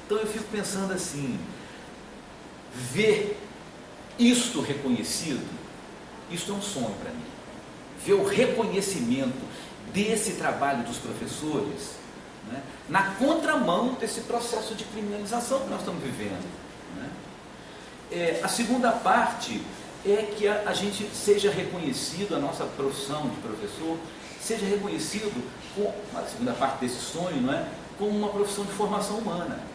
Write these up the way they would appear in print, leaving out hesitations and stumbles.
Então eu fico pensando assim, ver isto reconhecido, isto é um sonho para mim. Ver o reconhecimento desse trabalho dos professores, né, na contramão desse processo de criminalização que nós estamos vivendo, né. A segunda parte é que a gente seja reconhecido, a nossa profissão de professor, seja reconhecido, a segunda parte desse sonho, não é, como uma profissão de formação humana.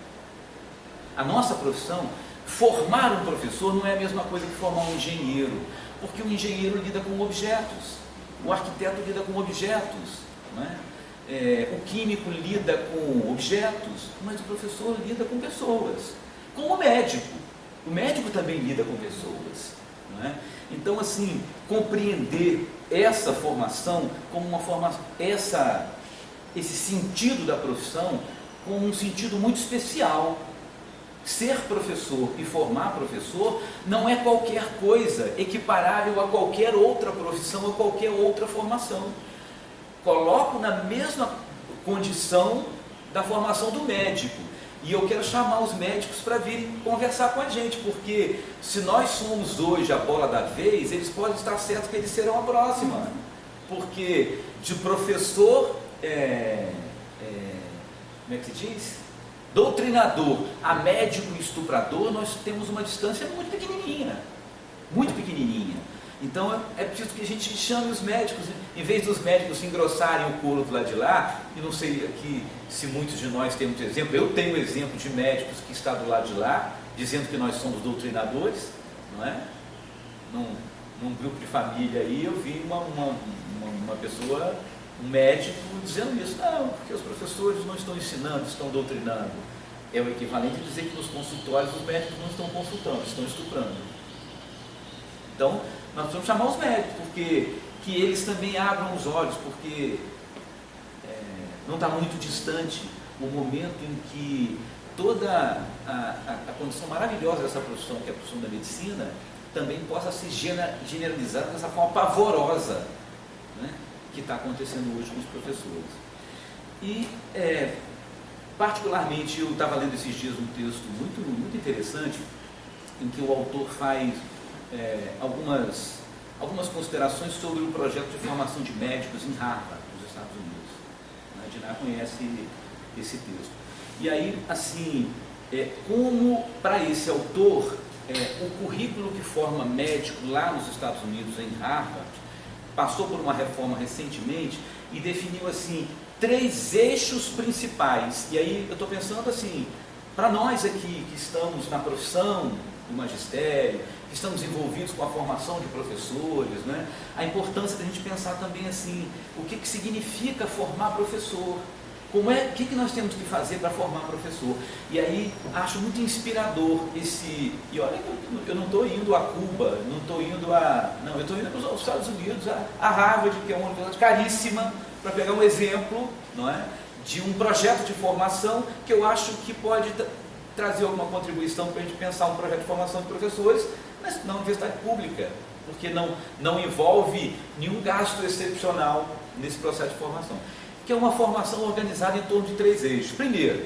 A nossa profissão, formar um professor não é a mesma coisa que formar um engenheiro, porque o engenheiro lida com objetos, o arquiteto lida com objetos, não é? O químico lida com objetos, mas o professor lida com pessoas, como o médico também lida com pessoas, não é? Então, assim, compreender essa formação como uma formação, esse sentido da profissão como um sentido muito especial. Ser professor e formar professor não é qualquer coisa equiparável a qualquer outra profissão ou qualquer outra formação. Coloco na mesma condição da formação do médico. E eu quero chamar os médicos para virem conversar com a gente, porque se nós somos hoje a bola da vez, eles podem estar certos que eles serão a próxima. Porque de professor, como é que se diz? Doutrinador a médico e estuprador, nós temos uma distância muito pequenininha, muito pequenininha. Então é preciso que a gente chame os médicos, em vez dos médicos engrossarem o couro do lado de lá. E não sei aqui se muitos de nós temos exemplo, eu tenho exemplo de médicos que está do lado de lá, dizendo que nós somos doutrinadores, não é? Num grupo de família aí eu vi uma pessoa, um médico, dizendo isso. Não, porque os professores não estão ensinando, estão doutrinando. É o equivalente a dizer que nos consultórios os médicos não estão consultando, estão estuprando. Então, nós precisamos chamar os médicos, porque que eles também abram os olhos, porque não está muito distante o momento em que toda a condição maravilhosa dessa profissão, que é a profissão da medicina, também possa ser generalizada dessa forma pavorosa, né, que está acontecendo hoje com os professores. E, particularmente, eu estava lendo esses dias um texto muito, muito interessante, em que o autor faz algumas considerações sobre o projeto de formação de médicos em Harvard, nos Estados Unidos. A Diná conhece esse texto. E aí, assim, como para esse autor, o currículo que forma médico lá nos Estados Unidos, em Harvard, passou por uma reforma recentemente e definiu, assim, 3 eixos principais. E aí eu estou pensando assim, para nós aqui que estamos na profissão do magistério, que estamos envolvidos com a formação de professores, né, a importância da gente pensar também assim, o que significa formar professor, o que nós temos que fazer para formar professor. E aí acho muito inspirador esse, e olha, eu não estou indo a Cuba, não estou indo eu estou indo para os Estados Unidos, a Harvard, que é uma universidade caríssima, para pegar um exemplo, não é, de um projeto de formação que eu acho que pode trazer alguma contribuição para a gente pensar um projeto de formação de professores na universidade pública, porque não envolve nenhum gasto excepcional nesse processo de formação, que é uma formação organizada em torno de 3 eixos. Primeiro,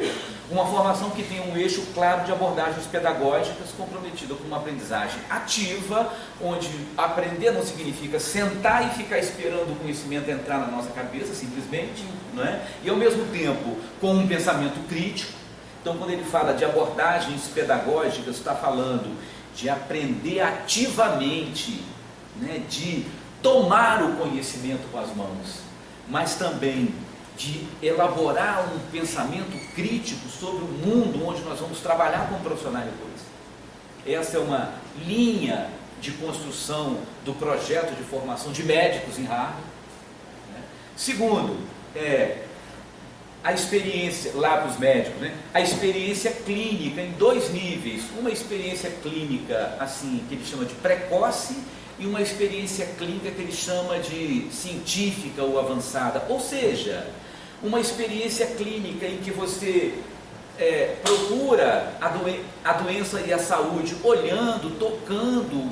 uma formação que tem um eixo claro de abordagens pedagógicas comprometida com uma aprendizagem ativa, onde aprender não significa sentar e ficar esperando o conhecimento entrar na nossa cabeça, simplesmente, não é? E ao mesmo tempo, com um pensamento crítico. Então, quando ele fala de abordagens pedagógicas, está falando de aprender ativamente, né, de tomar o conhecimento com as mãos, mas também de elaborar um pensamento crítico sobre o mundo onde nós vamos trabalhar como profissionais depois. Essa é uma linha de construção do projeto de formação de médicos em Harvard. Segundo, a experiência, lá para os médicos, né, a experiência clínica em 2 níveis. Uma experiência clínica, assim, que ele chama de precoce, e uma experiência clínica que ele chama de científica ou avançada. Ou seja, uma experiência clínica em que você procura a doença e a saúde olhando, tocando,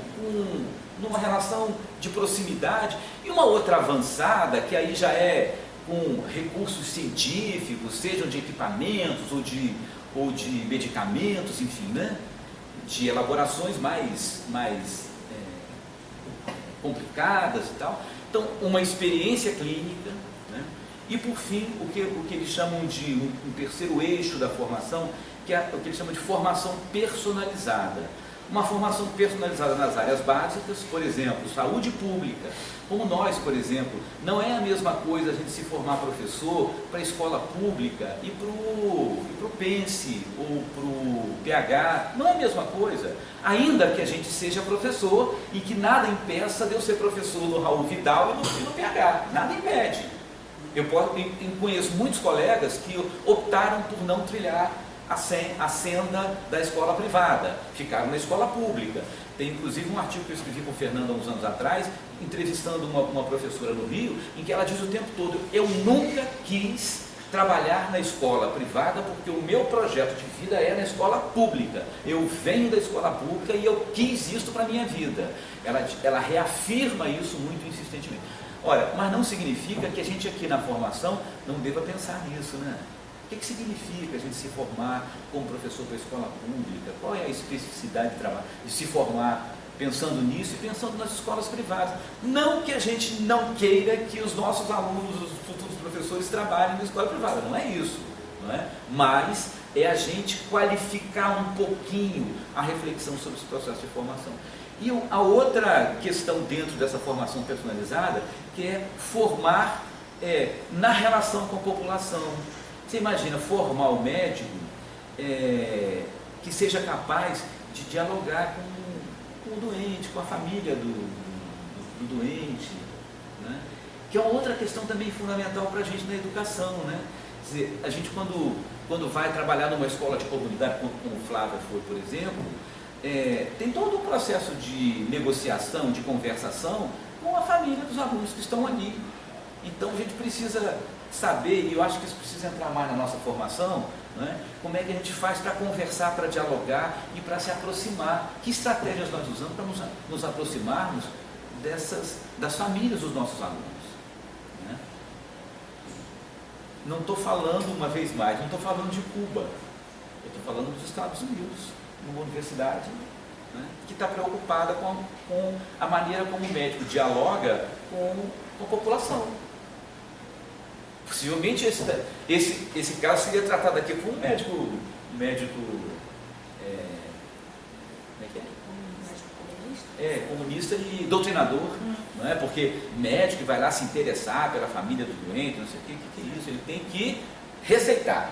numa relação de proximidade, e uma outra avançada, que aí já é com recursos científicos, sejam de equipamentos ou de medicamentos, enfim, né? De elaborações mais complicadas e tal. Então, uma experiência clínica, né? E por fim, o que eles chamam de um terceiro eixo da formação, que é o que eles chamam de formação personalizada. Uma formação personalizada nas áreas básicas, por exemplo, saúde pública. Como nós, por exemplo, não é a mesma coisa a gente se formar professor para a escola pública e para o PENSE ou para o PH, não é a mesma coisa. Ainda que a gente seja professor e que nada impeça de eu ser professor no Raul Vidal e no PH, nada impede. Eu conheço muitos colegas que optaram por não trilhar a senda da escola privada, ficaram na escola pública. Tem inclusive um artigo que eu escrevi com o Fernando há uns anos atrás, entrevistando uma professora no Rio, em que ela diz o tempo todo: eu nunca quis trabalhar na escola privada porque o meu projeto de vida é na escola pública. Eu venho da escola pública e eu quis isso para a minha vida. Ela reafirma isso muito insistentemente. Olha, mas não significa que a gente aqui na formação não deva pensar nisso, né? O que significa a gente se formar como professor para a escola pública? Qual é a especificidade de trabalho? De se formar pensando nisso e pensando nas escolas privadas. Não que a gente não queira que os nossos alunos, os futuros professores, trabalhem na escola privada, não é isso, não é? Mas é a gente qualificar um pouquinho a reflexão sobre esse processo de formação. E a outra questão dentro dessa formação personalizada, que é formar na relação com a população. Você imagina formar o médico que seja capaz de dialogar com o doente, com a família do doente, né? Que é uma outra questão também fundamental para a gente na educação, né? Quer dizer, a gente quando vai trabalhar numa escola de comunidade, como o Flávio foi, por exemplo, tem todo um processo de negociação, de conversação com a família dos alunos que estão ali. Então a gente precisa saber, e eu acho que isso precisa entrar mais na nossa formação, né? Como é que a gente faz para conversar, para dialogar e para se aproximar. Que estratégias nós usamos para nos aproximarmos das famílias dos nossos alunos, né? Não estou falando, uma vez mais, não estou falando de Cuba, eu estou falando dos Estados Unidos, numa universidade, né, que está preocupada com a maneira como o médico dialoga com a população. Possivelmente esse caso seria tratado aqui por um médico como é que é? Comunista e doutrinador, não é? Porque médico que vai lá se interessar pela família do doente, não sei o que é isso, ele tem que receitar,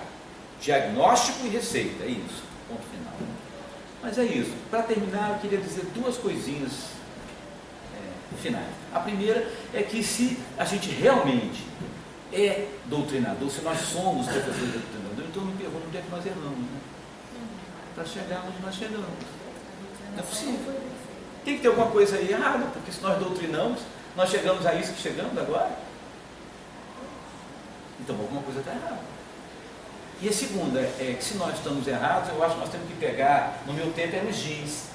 diagnóstico e receita, é isso, ponto final. Mas é isso. Para terminar, eu queria dizer duas coisinhas finais. A primeira é que se a gente realmente é doutrinador, se nós somos professores doutrinadores, então eu me pergunto onde é que nós erramos, né? Para chegar onde nós chegamos. Não é possível. Tem que ter alguma coisa aí errada, porque se nós doutrinamos, nós chegamos a isso que chegamos agora. Então alguma coisa está errada. E a segunda é que se nós estamos errados, eu acho que nós temos que pegar, no meu tempo era o giz,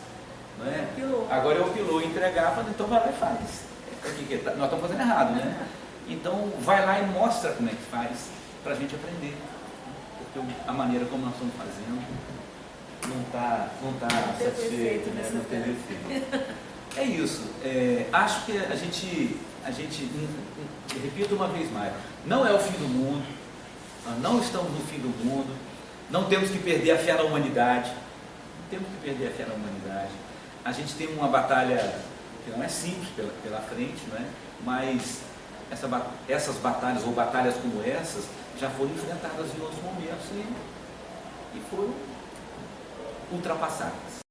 não é? Agora é o piloto entregar, falando, então vai lá e faz. Nós estamos fazendo errado, né? Então vai lá e mostra como é que faz, para a gente aprender. Porque a maneira como nós estamos fazendo não está satisfeito, né? Não tem defeito. É isso. Acho que a gente, repito uma vez mais, não é o fim do mundo, nós não estamos no fim do mundo, não temos que perder a fé na humanidade, não temos que perder a fé na humanidade. A gente tem uma batalha que não é simples pela frente, não é? Mas essas batalhas, ou batalhas como essas, já foram enfrentadas em outros momentos e foram ultrapassadas.